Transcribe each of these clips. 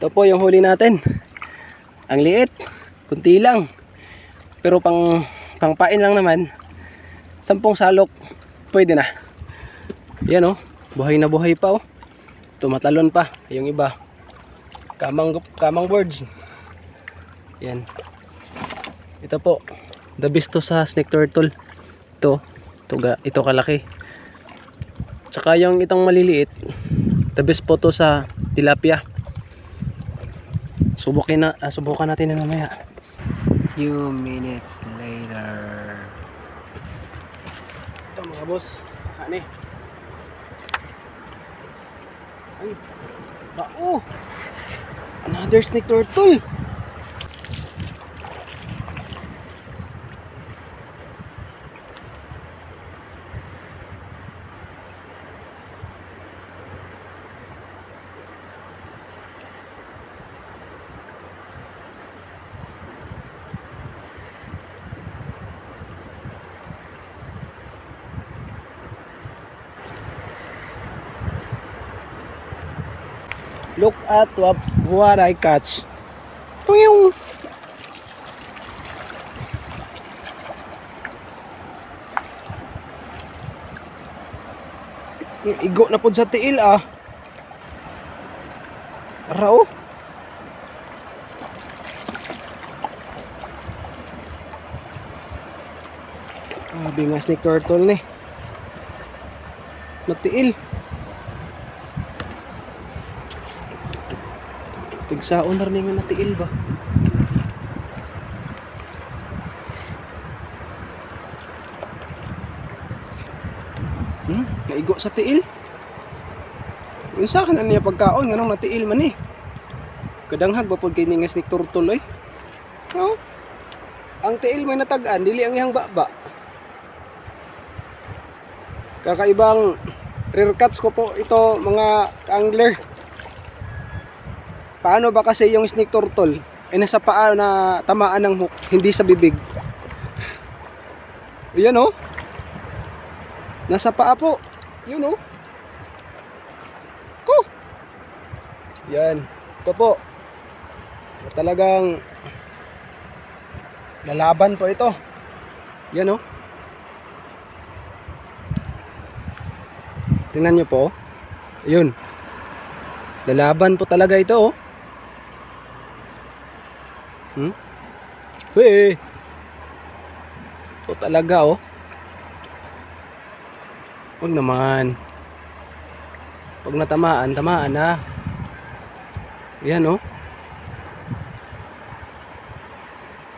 Ito po yung huli natin. Ang liit, kunti lang. Pero pangpain lang naman. 10 salok, pwede na. Yan oh, buhay na buhay pa oh. Tumatalon pa, yung iba. Kamang birds. Yan. Ito po, the best to sa snake turtle. Ito kalaki. Tsaka yung itong maliliit, the best po to sa tilapia. Subukan natin na mamaya. Few minutes later. Ito mga boss, saka ni. Ay, bao! Another snake turtle! Look at what I catch. Ito yung igo na po sa tiil ah. Rao. Sabi nga snake turtle ni. Natiil. Tigsaon na rin nga natiil ba? Naigo sa tiil. Yung sa akin ano niya pagkaon, ganong natiil man eh. Kadanghag ba po kay nga snake turtle eh. No? Ang tiil may natagaan, dili ang ihang baba. Kakaibang rare catch ko po ito mga angler. Paano ba kasi yung snake turtle ay nasa paa na tamaan ng hook, hindi sa bibig? Ayan oh. Nasa paa po. Yun oh. Ko. Yan. Ito po. Talagang lalaban po ito. Yan oh. Tingnan nyo po. Ayun. Lalaban po talaga ito oh. Hey. Ito talaga oh. Huwag naman. Pag natamaan, tamaan na. Yan oh.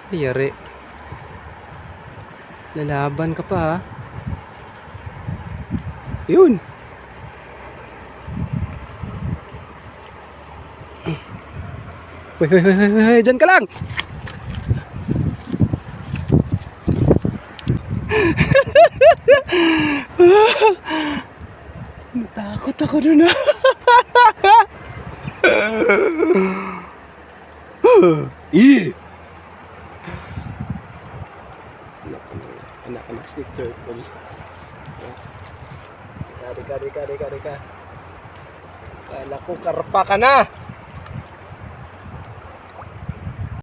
Ayari. Lalaban ka pa ha. Yun. Hoy, dyan ka lang. Natakot ako dun ah. Anak snake turtle. Kari ka. Kala ko karpa ka na.